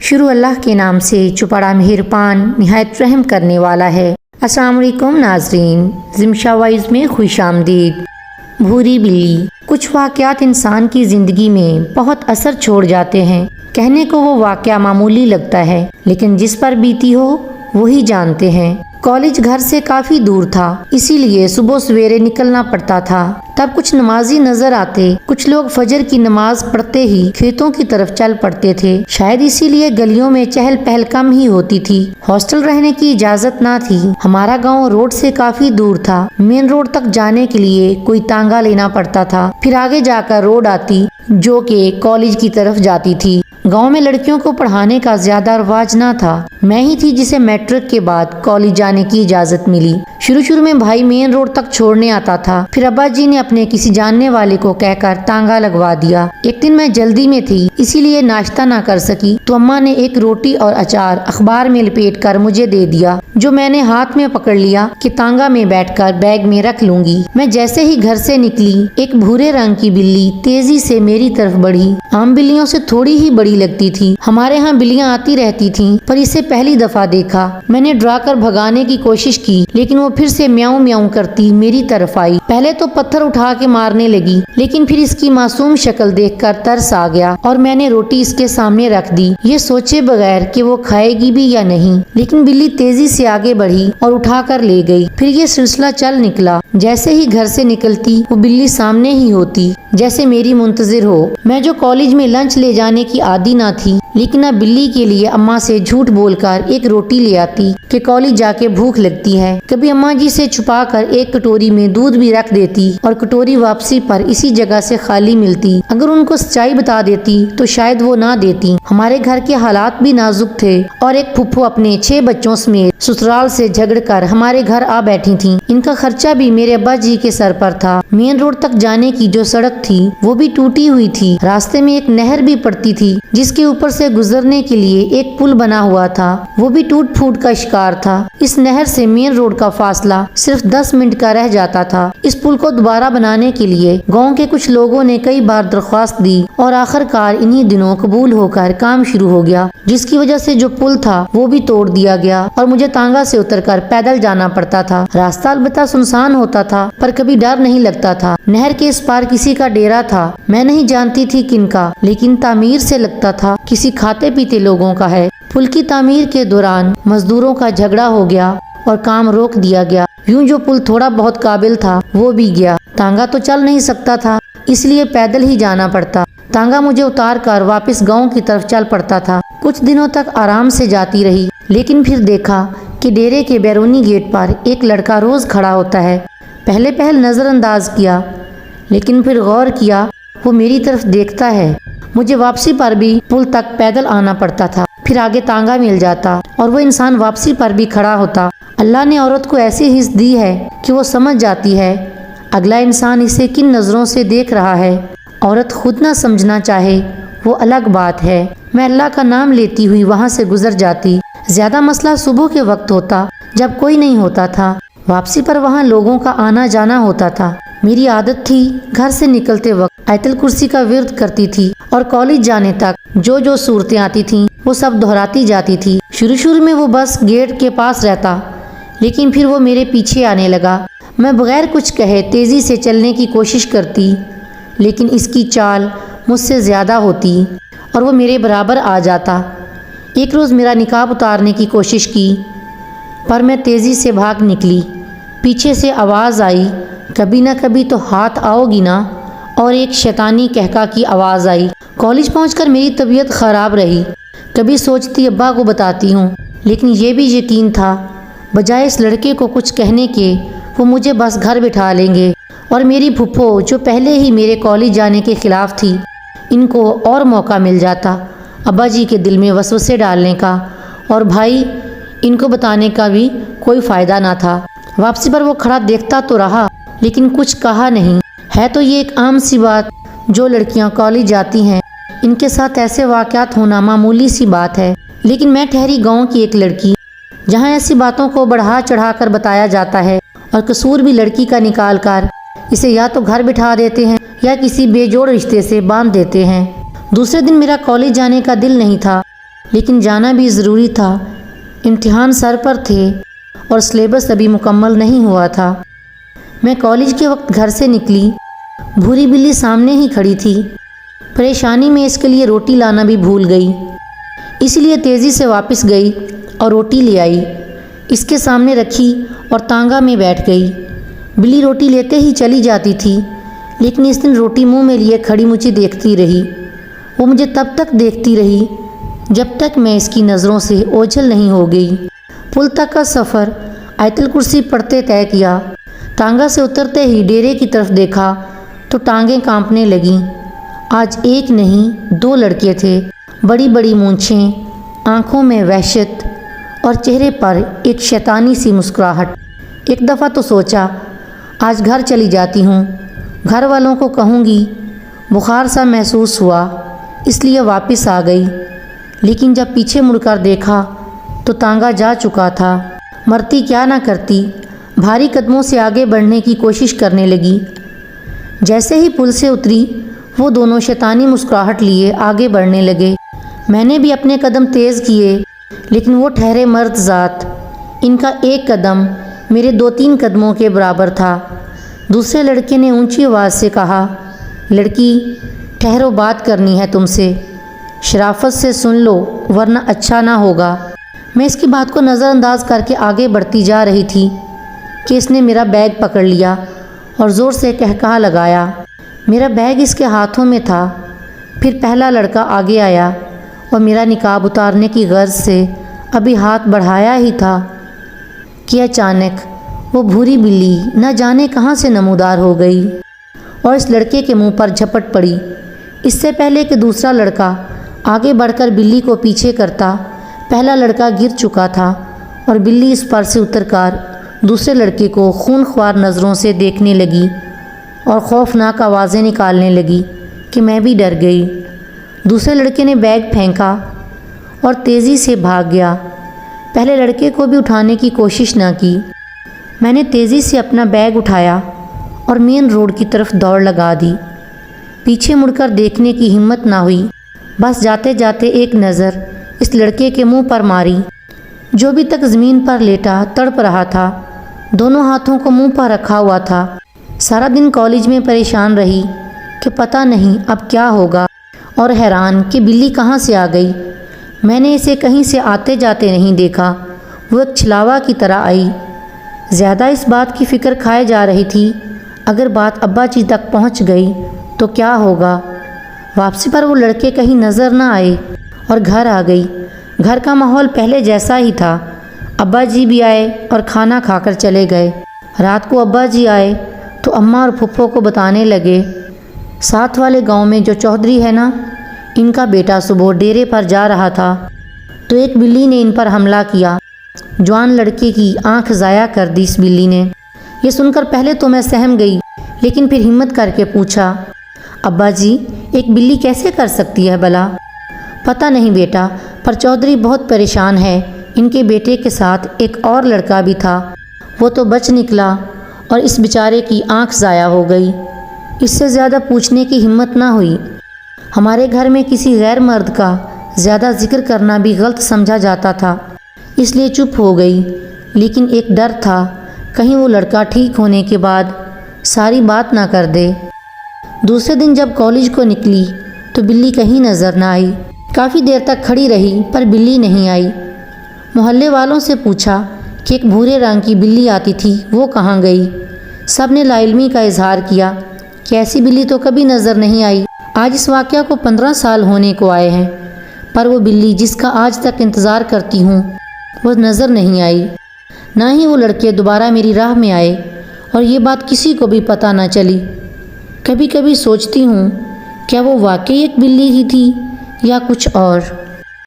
شروع اللہ کے نام سے جو بڑا مہربان نہایت رحم کرنے والا ہے۔ السلام علیکم ناظرین، زمشا وائز میں خوش آمدید۔ بھوری بلی۔ کچھ واقعات انسان کی زندگی میں بہت اثر چھوڑ جاتے ہیں۔ کہنے کو وہ واقعہ معمولی لگتا ہے، لیکن جس پر بیتی ہو وہی جانتے ہیں۔ کالج گھر سے کافی دور تھا، اسی لیے صبح سویرے نکلنا پڑتا تھا۔ تب کچھ نمازی نظر آتے، کچھ لوگ فجر کی نماز پڑھتے ہی کھیتوں کی طرف چل پڑتے تھے۔ شاید اسی لیے گلیوں میں چہل پہل کم ہی ہوتی تھی۔ ہاسٹل رہنے کی اجازت نہ تھی۔ ہمارا گاؤں روڈ سے کافی دور تھا۔ مین روڈ تک جانے کے لیے کوئی تانگا لینا پڑتا تھا، پھر آگے جا کر روڈ آتی جو کہ کالج کی طرف جاتی تھی۔ گاؤں میں لڑکیوں کو پڑھانے کا زیادہ رواج نہ تھا۔ میں ہی تھی جسے میٹرک کے بعد کالج جانے کی اجازت ملی۔ شروع میں بھائی مین روڈ تک چھوڑنے آتا تھا، پھر ابا جی نے اپنے کسی جاننے والے کو کہہ کر تانگا لگوا دیا۔ ایک دن میں جلدی میں تھی، اسی لیے ناشتہ نہ کر سکی، تو اماں نے ایک روٹی اور اچار اخبار میں لپیٹ کر مجھے دے دیا، جو میں نے ہاتھ میں پکڑ لیا کہ تانگا میں بیٹھ کر بیگ میں رکھ لوں گی۔ میں جیسے ہی گھر سے نکلی، ایک بھورے رنگ کی بلی تیزی سے میری طرف بڑھی۔ عام بلیوں سے تھوڑی ہی بڑی لگتی تھی۔ ہمارے ہاں بلیاں آتی رہتی تھیں، پر اسے پہلی دفعہ دیکھا۔ میں نے ڈرا کر بھگانے کی کوشش کی، لیکن وہ پھر سے میاؤں میاؤں کرتی میری طرف آئی۔ پہلے تو پتھر اٹھا کے مارنے لگی، لیکن پھر اس کی معصوم شکل دیکھ کر ترس آ گیا اور میں نے روٹی اس کے سامنے رکھ دی، یہ سوچے بغیر کہ وہ کھائے گی بھی یا نہیں۔ لیکن بلی تیزی سے آگے بڑھی اور اٹھا کر لے گئی۔ پھر یہ سلسلہ چل نکلا۔ جیسے ہی گھر سے نکلتی، وہ بلی سامنے ہی ہوتی، جیسے میری منتظر ہو۔ میں جو کالج میں لنچ لے جانے کی عادی نہ تھی، لیکن اب بلی کے لیے اماں سے جھوٹ بول کر ایک روٹی لے آتی کہ کالج جا کے بھوک لگتی ہے۔ کبھی اماں جی سے چھپا کر ایک کٹوری میں دودھ بھی رکھ دیتی اور کٹوری واپسی پر اسی جگہ سے خالی ملتی۔ اگر ان کو سچائی بتا دیتی تو شاید وہ نہ دیتی۔ ہمارے گھر کے حالات بھی نازک تھے اور ایک پھپھو اپنے 6 بچوں سمیت سسرال سے جھگڑ کر ہمارے گھر آ بیٹھی تھیں۔ ان کا خرچہ بھی میرے ابا جی کے سر پر تھا۔ مین روڈ تک جانے کی جو سڑک تھی وہ بھی ٹوٹی ہوئی تھی۔ راستے میں ایک نہر بھی پڑتی تھی، جس کے اوپر سے گزرنے کے لیے ایک پل بنا ہوا تھا، وہ بھی ٹوٹ پھوٹ کا شکار تھا۔ اس نہر سے مین روڈ کا فاصلہ صرف 10 منٹ کا رہ جاتا تھا۔ اس پل کو دوبارہ بنانے کے لیے گاؤں کے کچھ لوگوں نے کئی بار درخواست دی اور آخر کار انہی دنوں قبول ہو کر کام شروع ہو گیا، جس کی وجہ سے جو پل تھا وہ بھی توڑ دیا گیا اور مجھے تانگا سے اتر کر پیدل جانا پڑتا تھا۔ راستہ البتہ سنسان ہوتا تھا، پر کبھی ڈر نہیں لگتا تھا۔ نہر کے اس پار کسی کا ڈیرا تھا، میں نہیں جانتی تھی کن کا، لیکن تعمیر سے لگتا تھا کسی کھاتے پیتے لوگوں کا ہے۔ پل کی تعمیر کے دوران مزدوروں کا جھگڑا ہو گیا اور کام روک دیا گیا۔ یوں جو پل تھوڑا بہت قابل تھا وہ بھی گیا۔ تانگا تو چل نہیں سکتا تھا، اس لیے پیدل ہی جانا پڑتا۔ تانگا مجھے اتار کر واپس گاؤں کی طرف چل پڑتا تھا۔ کچھ دنوں تک آرام سے جاتی رہی، لیکن پھر دیکھا کہ ڈیرے کے بیرونی گیٹ پر ایک لڑکا روز کھڑا ہوتا ہے۔ پہلے نظر انداز کیا، لیکن پھر غور کیا، وہ میری طرف دیکھتا ہے۔ مجھے واپسی پر بھی پل تک پیدل آنا پڑتا تھا، پھر آگے تانگا مل جاتا اور وہ انسان واپسی پر بھی کھڑا ہوتا۔ اللہ نے عورت کو ایسی حس دی ہے کہ وہ سمجھ جاتی ہے اگلا انسان اسے کن نظروں سے دیکھ رہا ہے۔ عورت خود نہ سمجھنا چاہے وہ الگ بات ہے۔ میں اللہ کا نام لیتی ہوئی وہاں سے گزر جاتی۔ زیادہ مسئلہ صبح کے وقت ہوتا، جب کوئی نہیں ہوتا تھا۔ واپسی پر وہاں لوگوں کا آنا جانا ہوتا تھا۔ میری عادت تھی گھر سے نکلتے وقت آیت الکرسی کا ورد کرتی تھی اور کالج جانے تک جو صورتیں آتی تھیں وہ سب دہراتی جاتی تھی۔ شروع میں وہ بس گیٹ کے پاس رہتا، لیکن پھر وہ میرے پیچھے آنے لگا۔ میں بغیر کچھ کہے تیزی سے چلنے کی کوشش کرتی، لیکن اس کی چال مجھ سے زیادہ ہوتی اور وہ میرے برابر آ جاتا۔ ایک روز میرا نقاب اتارنے کی کوشش کی، پر میں تیزی سے بھاگ نکلی۔ پیچھے سے آواز آئی، کبھی نہ کبھی تو ہاتھ آؤ گی نا، اور ایک شیطانی کہکا کی آواز آئی۔ کالج پہنچ کر میری طبیعت خراب رہی۔ کبھی سوچتی ابا کو بتاتی ہوں، لیکن یہ بھی یقین تھا بجائے اس لڑکے کو کچھ کہنے کے وہ مجھے بس گھر بٹھا لیں گے، اور میری پھپھو جو پہلے ہی میرے کالج جانے کے خلاف تھی، ان کو اور موقع مل جاتا ابا جی کے دل میں وسوسے ڈالنے کا، اور بھائی ان کو بتانے کا بھی کوئی فائدہ نہ تھا۔ واپسی پر وہ کھڑا دیکھتا تو رہا، لیکن کچھ کہا نہیں۔ ہے تو یہ ایک عام سی بات، جو لڑکیاں کالج جاتی ہیں ان کے ساتھ ایسے واقعات ہونا معمولی سی بات ہے، لیکن میں ٹھہری گاؤں کی ایک لڑکی، جہاں ایسی باتوں کو بڑھا چڑھا کر بتایا جاتا ہے، اور قصور بھی لڑکی کا نکال کر اسے یا تو گھر بٹھا دیتے ہیں یا کسی بے جوڑ رشتے سے باندھ دیتے ہیں۔ دوسرے دن میرا کالج جانے کا دل نہیں تھا، لیکن جانا بھی ضروری تھا، امتحان سر پر تھے اور سلیبس ابھی مکمل نہیں ہوا تھا۔ میں کالج کے وقت گھر سے نکلی، بھوری بلی سامنے ہی کھڑی تھی۔ پریشانی میں اس کے لیے روٹی لانا بھی بھول گئی، اسی لیے تیزی سے واپس گئی اور روٹی لے آئی، اس کے سامنے رکھی اور تانگا میں بیٹھ گئی۔ بلی روٹی لیتے ہی چلی جاتی تھی، لیکن اس دن روٹی منہ میں لیے کھڑی مجھے دیکھتی رہی۔ وہ مجھے تب تک دیکھتی رہی جب تک میں اس کی نظروں سے اوجھل نہیں ہو گئی۔ پل تک کا سفر آیت الکرسی پڑھتے طے کیا۔ تانگا سے اترتے ہی ڈیرے کی طرف دیکھا تو ٹانگیں کانپنے لگیں۔ آج ایک نہیں 2 لڑکے تھے، بڑی بڑی مونچھیں، آنکھوں میں وحشت اور چہرے پر ایک شیطانی سی مسکراہٹ۔ ایک دفعہ تو سوچا آج گھر چلی جاتی ہوں، گھر والوں کو کہوں گی۔ بخار سا محسوس ہوا، اس لیے واپس آ گئی، لیکن جب پیچھے مڑ کر دیکھا تو تانگا جا چکا تھا۔ مرتی کیا نہ کرتی، بھاری قدموں سے آگے بڑھنے کی کوشش کرنے لگی۔ جیسے ہی پل سے اتری وہ دونوں شیطانی مسکراہٹ لیے آگے بڑھنے لگے۔ میں نے بھی اپنے قدم تیز کیے، لیکن وہ ٹھہرے مرد ذات، ان کا ایک قدم میرے 2-3 قدموں کے برابر تھا۔ دوسرے لڑکے نے اونچی آواز سے کہا، لڑکی ٹھہرو، بات کرنی ہے تم سے، شرافت سے سن لو ورنہ اچھا نہ ہوگا۔ میں اس کی بات کو نظر انداز کر کے آگے بڑھتی جا رہی تھی کہ اس نے میرا بیگ پکڑ لیا اور زور سے قہقہا لگایا۔ میرا بیگ اس کے ہاتھوں میں تھا۔ پھر پہلا لڑکا آگے آیا اور میرا نقاب اتارنے کی غرض سے ابھی ہاتھ بڑھایا ہی تھا کہ اچانک وہ بھوری بلی نہ جانے کہاں سے نمودار ہو گئی اور اس لڑکے کے منہ پر جھپٹ پڑی۔ اس سے پہلے کہ دوسرا لڑکا آگے بڑھ کر بلی کو پیچھے کرتا، پہلا لڑکا گر چکا تھا اور بلی اس پر سے اتر کر دوسرے لڑکے کو خون خوار نظروں سے دیکھنے لگی اور خوفناک آوازیں نکالنے لگی کہ میں بھی ڈر گئی۔ دوسرے لڑکے نے بیگ پھینکا اور تیزی سے بھاگ گیا۔ پہلے لڑکے کو بھی اٹھانے کی کوشش نہ کی۔ میں نے تیزی سے اپنا بیگ اٹھایا اور مین روڈ کی طرف دوڑ لگا دی۔ پیچھے مڑ کر دیکھنے کی ہمت نہ ہوئی، بس جاتے جاتے ایک نظر اس لڑکے کے منہ پر ماری جو ابھی تک زمین پر لیٹا تڑپ رہا تھا، دونوں ہاتھوں کو منہ پر رکھا ہوا تھا۔ سارا دن کالج میں پریشان رہی کہ پتہ نہیں اب کیا ہوگا، اور حیران کہ بلی کہاں سے آ گئی۔ میں نے اسے کہیں سے آتے جاتے نہیں دیکھا، وہ ایک چھلاوا کی طرح آئی۔ زیادہ اس بات کی فکر کھائے جا رہی تھی اگر بات ابا جی تک پہنچ گئی تو کیا ہوگا۔ واپسی پر وہ لڑکے کہیں نظر نہ آئے اور گھر آ گئی۔ گھر کا ماحول پہلے جیسا ہی تھا۔ ابا جی بھی آئے اور کھانا کھا کر چلے گئے۔ رات کو ابا جی آئے تو اماں اور پھپھو کو بتانے لگے، ساتھ والے گاؤں میں جو چودھری ہے نا، ان کا بیٹا صبح ڈیرے پر جا رہا تھا تو ایک بلی نے ان پر حملہ کیا۔ جوان لڑکے کی آنکھ ضائع کر دی اس بلی نے۔ یہ سن کر پہلے تو میں سہم گئی، لیکن پھر ہمت کر کے پوچھا، ابا جی ایک بلی کیسے کر سکتی ہے بھلا؟ پتہ نہیں بیٹا، پر چودھری بہت پریشان ہے۔ ان کے بیٹے کے ساتھ ایک اور لڑکا بھی تھا، وہ تو بچ نکلا اور اس بیچارے کی آنکھ ضائع ہو گئی۔ اس سے زیادہ پوچھنے کی ہمت نہ ہوئی۔ ہمارے گھر میں کسی غیر مرد کا زیادہ ذکر کرنا بھی غلط سمجھا جاتا تھا، اس لیے چپ ہو گئی۔ لیکن ایک ڈر تھا کہیں وہ لڑکا ٹھیک ہونے کے بعد ساری بات نہ کر دے۔ دوسرے دن جب کالج کو نکلی تو بلی کہیں نظر نہ آئی۔ کافی دیر تک کھڑی رہی پر بلی نہیں آئی۔ محلے والوں سے پوچھا کہ ایک بھورے رنگ کی بلی آتی تھی، وہ کہاں گئی؟ سب نے لا علمی کا اظہار کیا کہ ایسی بلی تو کبھی نظر نہیں آئی۔ آج اس واقعہ کو 15 سال ہونے کو آئے ہیں، پر وہ بلی جس کا آج تک انتظار کرتی ہوں وہ نظر نہیں آئی۔ نہ ہی وہ لڑکے دوبارہ میری راہ میں آئے اور یہ بات کسی کو بھی پتہ نہ چلی۔ کبھی کبھی سوچتی ہوں کیا وہ واقعی ایک بلی ہی تھی یا کچھ اور۔